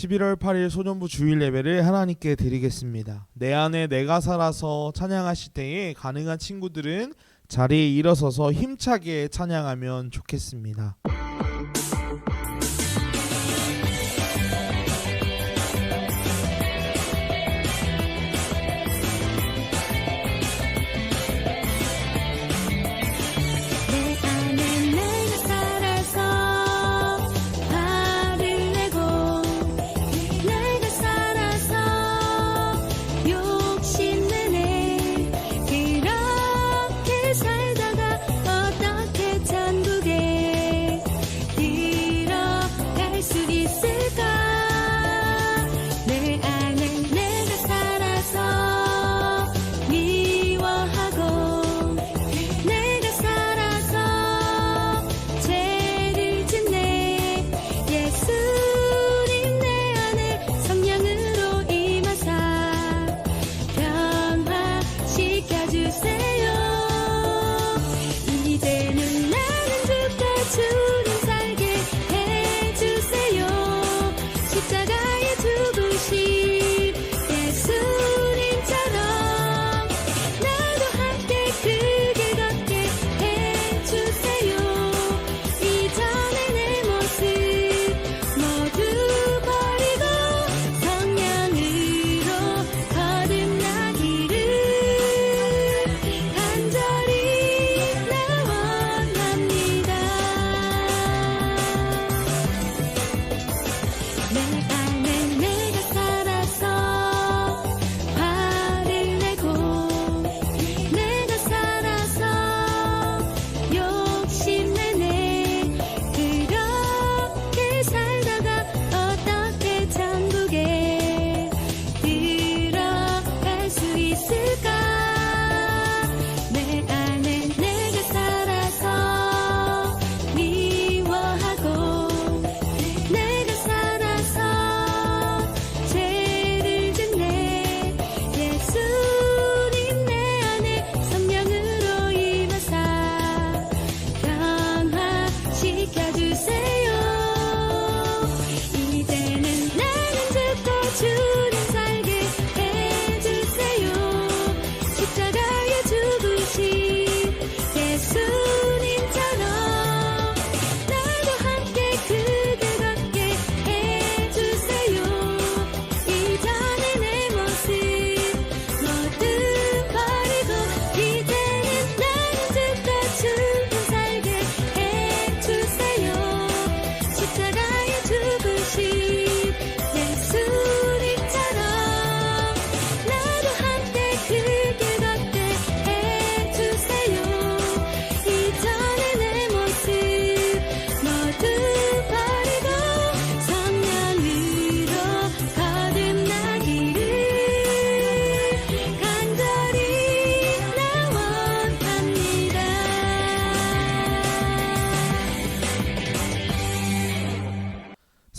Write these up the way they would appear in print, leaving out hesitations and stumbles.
11월 8일 소년부 주일 예배를 하나님께 드리겠습니다. 내 안에 내가 살아서 찬양하실 때에 가능한 친구들은 자리에 일어서서 힘차게 찬양하면 좋겠습니다.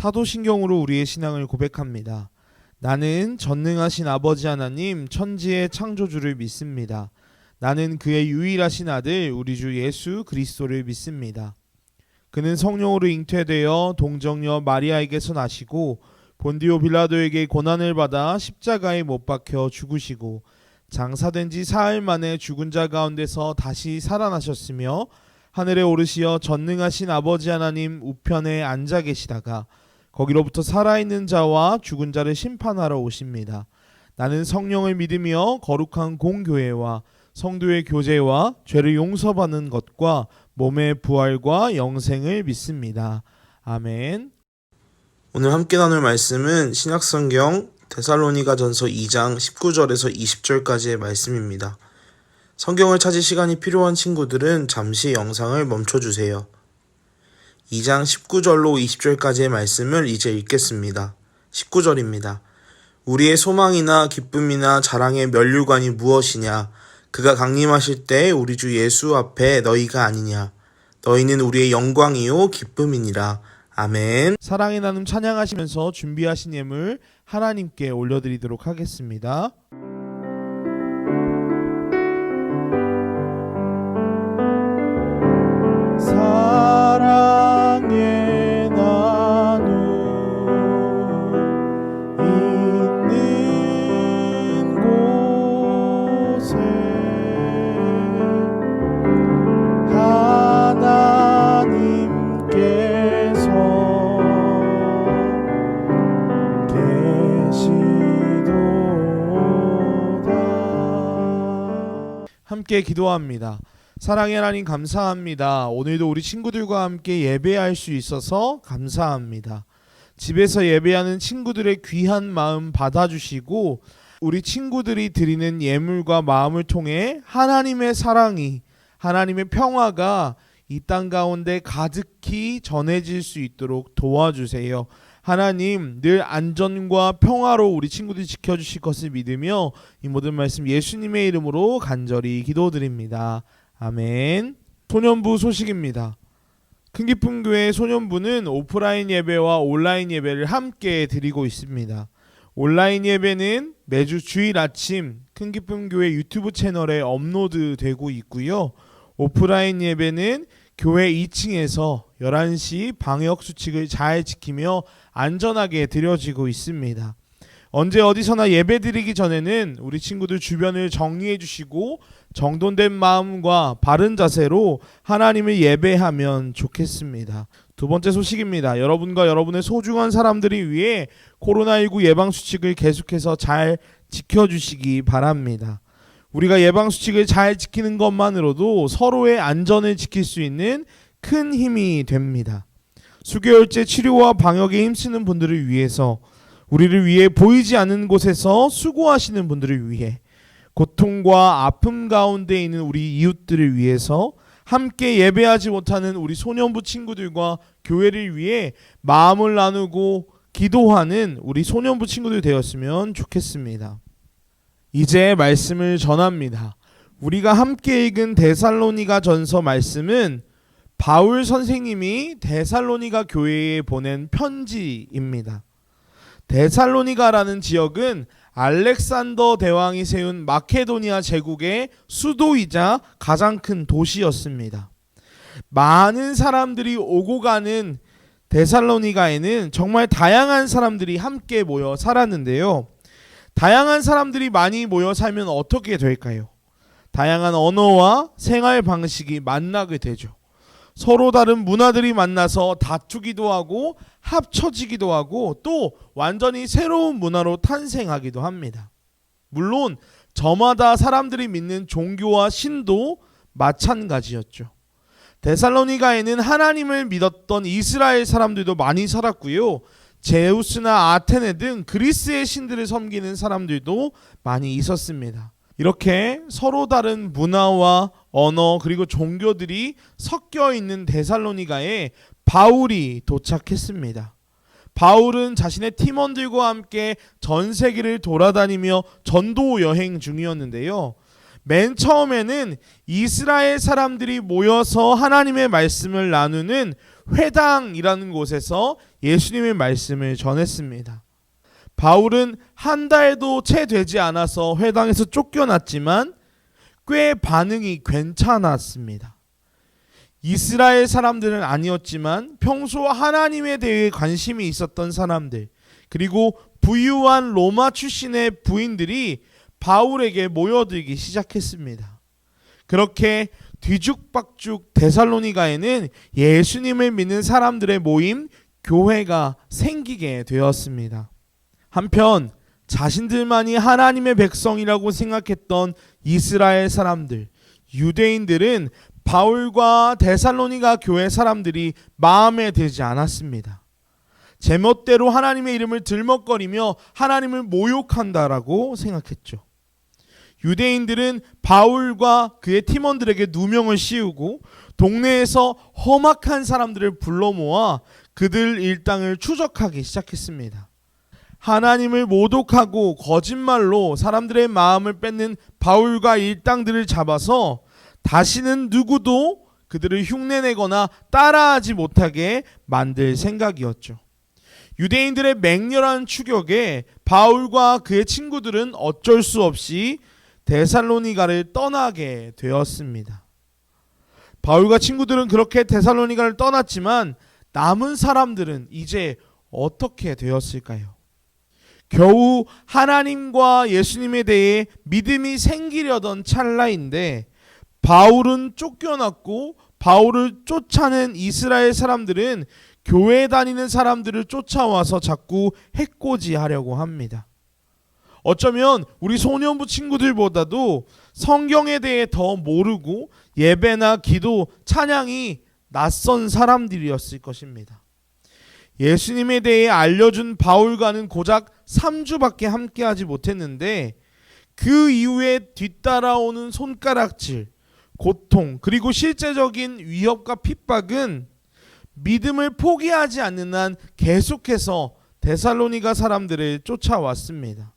사도신경으로 우리의 신앙을 고백합니다. 나는 전능하신 아버지 하나님 천지의 창조주를 믿습니다. 나는 그의 유일하신 아들 우리 주 예수 그리스도를 믿습니다. 그는 성령으로 잉태되어 동정녀 마리아에게서 나시고 본디오 빌라도에게 고난을 받아 십자가에 못 박혀 죽으시고 장사된 지 사흘 만에 죽은 자 가운데서 다시 살아나셨으며 하늘에 오르시어 전능하신 아버지 하나님 우편에 앉아 계시다가 거기로부터 살아있는 자와 죽은 자를 심판하러 오십니다. 나는 성령을 믿으며 거룩한 공교회와 성도의 교제와 죄를 용서받는 것과 몸의 부활과 영생을 믿습니다. 아멘. 오늘 함께 나눌 말씀은 신약성경 데살로니가전서 2장 19절에서 20절까지의 말씀입니다. 성경을 찾을 시간이 필요한 친구들은 잠시 영상을 멈춰주세요. 2장 19절로 20절까지의 말씀을 이제 읽겠습니다. 19절입니다. 우리의 소망이나 기쁨이나 자랑의 면류관이 무엇이냐? 그가 강림하실 때 우리 주 예수 앞에 너희가 아니냐? 너희는 우리의 영광이요 기쁨이니라. 아멘. 사랑의 나눔 찬양하시면서 준비하신 예물 하나님께 올려드리도록 하겠습니다. 사랑의 나눔 함께 기도합니다. 사랑의 하나님 감사합니다. 오늘도 우리 친구들과 함께 예배할 수 있어서 감사합니다. 집에서 예배하는 친구들의 귀한 마음 받아주시고 우리 친구들이 드리는 예물과 마음을 통해 하나님의 사랑이, 하나님의 평화가 이 땅 가운데 가득히 전해질 수 있도록 도와주세요. 하나님, 늘 안전과 평화로 우리 친구들 지켜주실 것을 믿으며 이 모든 말씀 예수님의 이름으로 간절히 기도드립니다. 아멘. 소년부 소식입니다. 큰기쁨교회 소년부는 오프라인 예배와 온라인 예배를 함께 드리고 있습니다. 온라인 예배는 매주 주일 아침 큰기쁨교회 유튜브 채널에 업로드되고 있고요. 오프라인 예배는 교회 2층에서 11시 방역수칙을 잘 지키며 안전하게 드려지고 있습니다. 언제 어디서나 예배드리기 전에는 우리 친구들 주변을 정리해 주시고 정돈된 마음과 바른 자세로 하나님을 예배하면 좋겠습니다. 두 번째 소식입니다. 여러분과 여러분의 소중한 사람들이 위해 코로나19 예방수칙을 계속해서 잘 지켜주시기 바랍니다. 우리가 예방수칙을 잘 지키는 것만으로도 서로의 안전을 지킬 수 있는 큰 힘이 됩니다. 수개월째 치료와 방역에 힘쓰는 분들을 위해서, 우리를 위해 보이지 않는 곳에서 수고하시는 분들을 위해, 고통과 아픔 가운데 있는 우리 이웃들을 위해서, 함께 예배하지 못하는 우리 소년부 친구들과 교회를 위해 마음을 나누고 기도하는 우리 소년부 친구들 되었으면 좋겠습니다. 이제 말씀을 전합니다. 우리가 함께 읽은 데살로니가 전서 말씀은 바울 선생님이 데살로니가 교회에 보낸 편지입니다. 데살로니가라는 지역은 알렉산더 대왕이 세운 마케도니아 제국의 수도이자 가장 큰 도시였습니다. 많은 사람들이 오고 가는 데살로니가에는 정말 다양한 사람들이 함께 모여 살았는데요. 다양한 사람들이 많이 모여 살면 어떻게 될까요? 다양한 언어와 생활 방식이 만나게 되죠. 서로 다른 문화들이 만나서 다투기도 하고 합쳐지기도 하고 또 완전히 새로운 문화로 탄생하기도 합니다. 물론 저마다 사람들이 믿는 종교와 신도 마찬가지였죠. 데살로니가에는 하나님을 믿었던 이스라엘 사람들도 많이 살았고요. 제우스나 아테네 등 그리스의 신들을 섬기는 사람들도 많이 있었습니다. 이렇게 서로 다른 문화와 언어 그리고 종교들이 섞여 있는 데살로니가에 바울이 도착했습니다. 바울은 자신의 팀원들과 함께 전 세계를 돌아다니며 전도 여행 중이었는데요. 맨 처음에는 이스라엘 사람들이 모여서 하나님의 말씀을 나누는 회당이라는 곳에서 예수님의 말씀을 전했습니다. 바울은 한 달도 채 되지 않아서 회당에서 쫓겨났지만 꽤 반응이 괜찮았습니다. 이스라엘 사람들은 아니었지만 평소 하나님에 대해 관심이 있었던 사람들, 그리고 부유한 로마 출신의 부인들이 바울에게 모여들기 시작했습니다. 그렇게 뒤죽박죽 데살로니가에는 예수님을 믿는 사람들의 모임, 교회가 생기게 되었습니다. 한편 자신들만이 하나님의 백성이라고 생각했던 이스라엘 사람들, 유대인들은 바울과 데살로니가 교회 사람들이 마음에 들지 않았습니다. 제멋대로 하나님의 이름을 들먹거리며 하나님을 모욕한다라고 생각했죠. 유대인들은 바울과 그의 팀원들에게 누명을 씌우고 동네에서 험악한 사람들을 불러 모아 그들 일당을 추적하기 시작했습니다. 하나님을 모독하고 거짓말로 사람들의 마음을 뺏는 바울과 일당들을 잡아서 다시는 누구도 그들을 흉내내거나 따라하지 못하게 만들 생각이었죠. 유대인들의 맹렬한 추격에 바울과 그의 친구들은 어쩔 수 없이 데살로니가를 떠나게 되었습니다. 바울과 친구들은 그렇게 데살로니가를 떠났지만 남은 사람들은 이제 어떻게 되었을까요? 겨우 하나님과 예수님에 대해 믿음이 생기려던 찰나인데 바울은 쫓겨났고 바울을 쫓아낸 이스라엘 사람들은 교회 다니는 사람들을 쫓아와서 자꾸 해코지하려고 합니다. 어쩌면 우리 소년부 친구들보다도 성경에 대해 더 모르고 예배나 기도, 찬양이 낯선 사람들이었을 것입니다. 예수님에 대해 알려준 바울과는 고작 3주밖에 함께하지 못했는데 그 이후에 뒤따라오는 손가락질, 고통, 그리고 실제적인 위협과 핍박은 믿음을 포기하지 않는 한 계속해서 데살로니가 사람들을 쫓아왔습니다.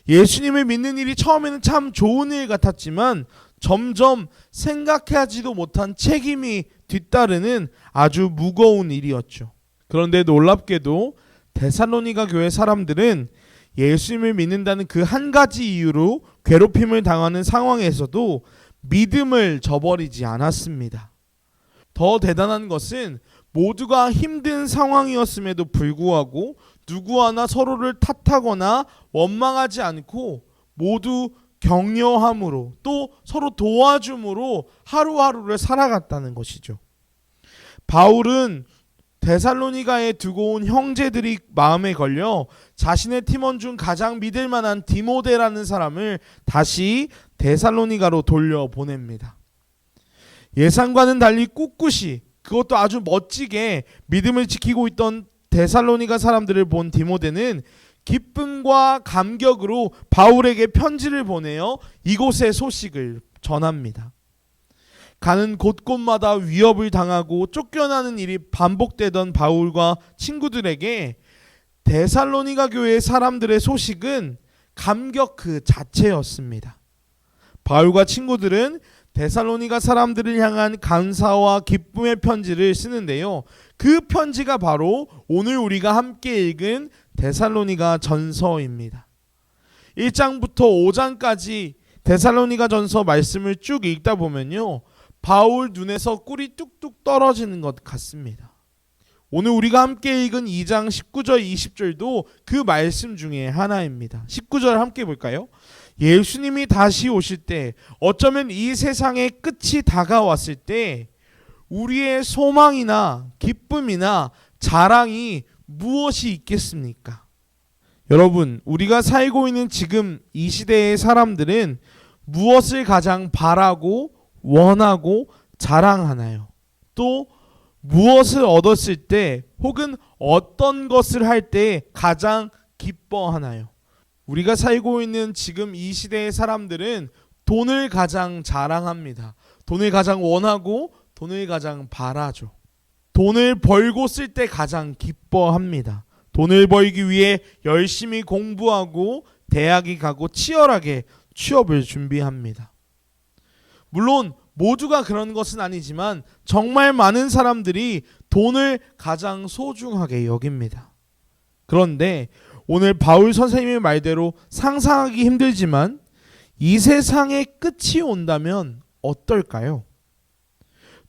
예수님을 믿는 일이 처음에는 참 좋은 일 같았지만 점점 생각하지도 못한 책임이 뒤따르는 아주 무거운 일이었죠. 그런데 놀랍게도 데살로니가 교회 사람들은 예수님을 믿는다는 그 한 가지 이유로 괴롭힘을 당하는 상황에서도 믿음을 저버리지 않았습니다. 더 대단한 것은 모두가 힘든 상황이었음에도 불구하고 누구 하나 서로를 탓하거나 원망하지 않고 모두 격려함으로 또 서로 도와줌으로 하루하루를 살아갔다는 것이죠. 바울은 데살로니가에 두고 온 형제들이 마음에 걸려 자신의 팀원 중 가장 믿을 만한 디모데라는 사람을 다시 데살로니가로 돌려보냅니다. 예상과는 달리 꿋꿋이, 그것도 아주 멋지게 믿음을 지키고 있던 데살로니가 사람들을 본 디모데는 기쁨과 감격으로 바울에게 편지를 보내어 이곳의 소식을 전합니다. 가는 곳곳마다 위협을 당하고 쫓겨나는 일이 반복되던 바울과 친구들에게 데살로니가 교회의 사람들의 소식은 감격 그 자체였습니다. 바울과 친구들은 데살로니가 사람들을 향한 감사와 기쁨의 편지를 쓰는데요. 그 편지가 바로 오늘 우리가 함께 읽은 데살로니가 전서입니다. 1장부터 5장까지 데살로니가 전서 말씀을 쭉 읽다 보면요, 바울 눈에서 꿀이 뚝뚝 떨어지는 것 같습니다. 오늘 우리가 함께 읽은 2장 19절 20절도 그 말씀 중에 하나입니다. 19절 함께 볼까요? 예수님이 다시 오실 때, 어쩌면 이 세상의 끝이 다가왔을 때 우리의 소망이나 기쁨이나 자랑이 무엇이 있겠습니까? 여러분, 우리가 살고 있는 지금 이 시대의 사람들은 무엇을 가장 바라고 원하고 자랑하나요? 또 무엇을 얻었을 때 혹은 어떤 것을 할 때 가장 기뻐하나요? 우리가 살고 있는 지금 이 시대의 사람들은 돈을 가장 자랑합니다. 돈을 가장 원하고 돈을 가장 바라죠. 돈을 벌고 쓸 때 가장 기뻐합니다. 돈을 벌기 위해 열심히 공부하고 대학에 가고 치열하게 취업을 준비합니다. 물론 모두가 그런 것은 아니지만 정말 많은 사람들이 돈을 가장 소중하게 여깁니다. 그런데 오늘 바울 선생님의 말대로 상상하기 힘들지만 이 세상의 끝이 온다면 어떨까요?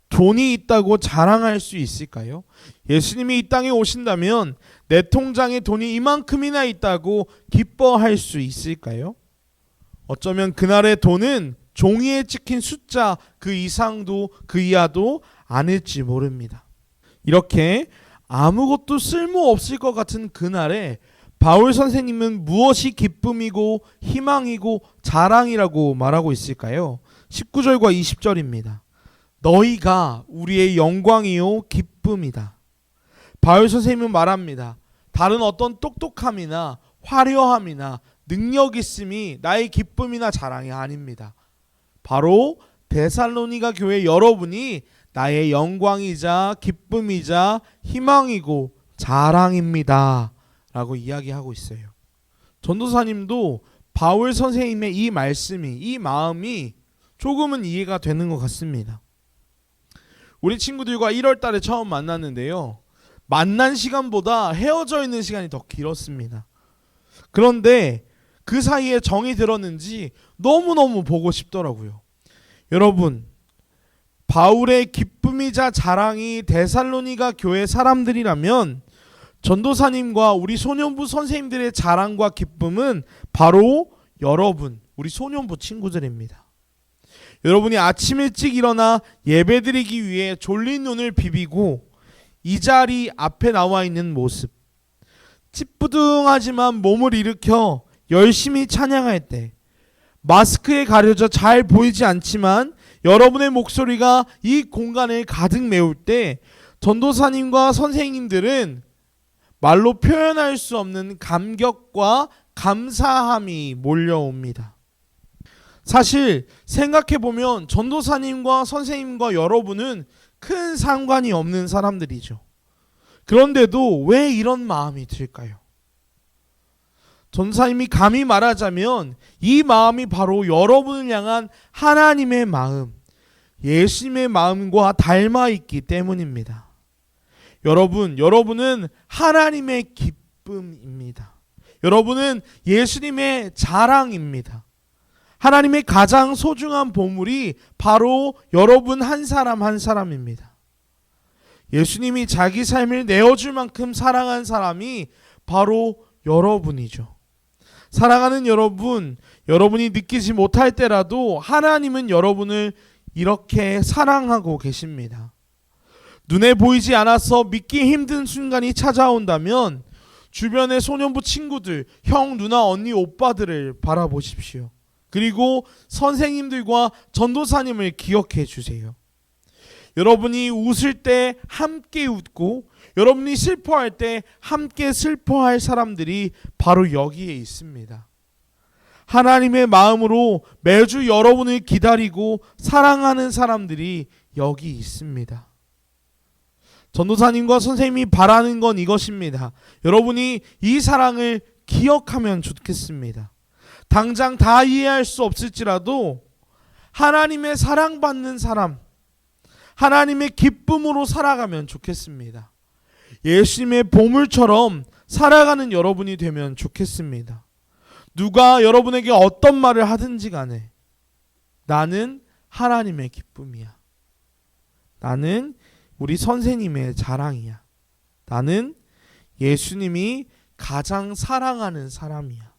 돈이 있다고 자랑할 수 있을까요? 예수님이 이 땅에 오신다면 내 통장에 돈이 이만큼이나 있다고 기뻐할 수 있을까요? 어쩌면 그날의 돈은 종이에 찍힌 숫자 그 이상도 그 이하도 아닐지 모릅니다. 이렇게 아무것도 쓸모없을 것 같은 그날에 바울 선생님은 무엇이 기쁨이고 희망이고 자랑이라고 말하고 있을까요? 19절과 20절입니다. 너희가 우리의 영광이요 기쁨이다. 바울 선생님은 말합니다. 다른 어떤 똑똑함이나 화려함이나 능력 있음이 나의 기쁨이나 자랑이 아닙니다. 바로 데살로니가 교회 여러분이 나의 영광이자 기쁨이자 희망이고 자랑입니다 라고 이야기하고 있어요. 전도사님도 바울 선생님의 이 말씀이, 이 마음이 조금은 이해가 되는 것 같습니다. 우리 친구들과 1월 달에 처음 만났는데요, 만난 시간보다 헤어져 있는 시간이 더 길었습니다. 그런데 그 사이에 정이 들었는지 너무너무 보고 싶더라고요. 여러분, 바울의 기쁨이자 자랑이 데살로니가 교회 사람들이라면 전도사님과 우리 소년부 선생님들의 자랑과 기쁨은 바로 여러분, 우리 소년부 친구들입니다. 여러분이 아침 일찍 일어나 예배드리기 위해 졸린 눈을 비비고 이 자리 앞에 나와 있는 모습, 찌뿌둥하지만 몸을 일으켜 열심히 찬양할 때 마스크에 가려져 잘 보이지 않지만 여러분의 목소리가 이 공간을 가득 메울 때 전도사님과 선생님들은 말로 표현할 수 없는 감격과 감사함이 몰려옵니다. 사실 생각해보면 전도사님과 선생님과 여러분은 큰 상관이 없는 사람들이죠. 그런데도 왜 이런 마음이 들까요? 전도사님이 감히 말하자면 이 마음이 바로 여러분을 향한 하나님의 마음, 예수님의 마음과 닮아 있기 때문입니다. 여러분은 하나님의 기쁨입니다. 여러분은 예수님의 자랑입니다. 하나님의 가장 소중한 보물이 바로 여러분 한 사람 한 사람입니다. 예수님이 자기 삶을 내어줄 만큼 사랑한 사람이 바로 여러분이죠. 사랑하는 여러분, 여러분이 느끼지 못할 때라도 하나님은 여러분을 이렇게 사랑하고 계십니다. 눈에 보이지 않아서 믿기 힘든 순간이 찾아온다면 주변의 소년부 친구들, 형, 누나, 언니, 오빠들을 바라보십시오. 그리고 선생님들과 전도사님을 기억해 주세요. 여러분이 웃을 때 함께 웃고 여러분이 슬퍼할 때 함께 슬퍼할 사람들이 바로 여기에 있습니다. 하나님의 마음으로 매주 여러분을 기다리고 사랑하는 사람들이 여기 있습니다. 전도사님과 선생님이 바라는 건 이것입니다. 여러분이 이 사랑을 기억하면 좋겠습니다. 당장 다 이해할 수 없을지라도 하나님의 사랑받는 사람, 하나님의 기쁨으로 살아가면 좋겠습니다. 예수님의 보물처럼 살아가는 여러분이 되면 좋겠습니다. 누가 여러분에게 어떤 말을 하든지 간에 나는 하나님의 기쁨이야. 나는 우리 선생님의 자랑이야. 나는 예수님이 가장 사랑하는 사람이야.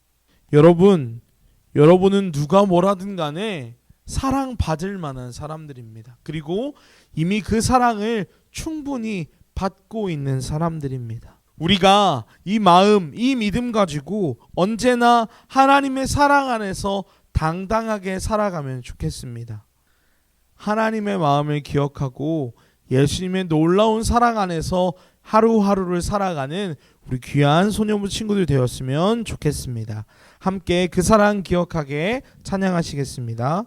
여러분은 누가 뭐라든 간에 사랑받을 만한 사람들입니다. 그리고 이미 그 사랑을 충분히 받고 있는 사람들입니다. 우리가 이 마음, 이 믿음 가지고 언제나 하나님의 사랑 안에서 당당하게 살아가면 좋겠습니다. 하나님의 마음을 기억하고 예수님의 놀라운 사랑 안에서 하루하루를 살아가는 우리 귀한 소년부 친구들 되었으면 좋겠습니다. 함께 그 사랑 기억하게 찬양하시겠습니다.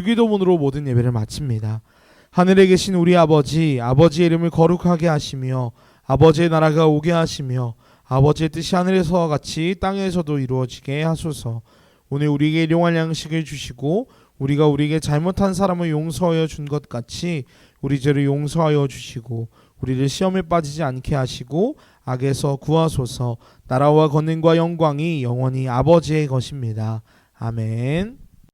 주기도문으로 모든 예배를 마칩니다. 하늘에 계신 우리 아버지, 아버지의 이름을 거룩하게 하시며 아버지의 나라가 오게 하시며 아버지의 뜻이 하늘에서와 같이 땅에서도 이루어지게 하소서. 오늘 우리에게 일용할 양식을 주시고 우리가 우리에게 잘못한 사람을 용서하여 준 것 같이 우리 죄를 용서하여 주시고 우리를 시험에 빠지지 않게 하시고 악에서 구하소서. 나라와 권능과 영광이 영원히 아버지의 것입니다. 아멘.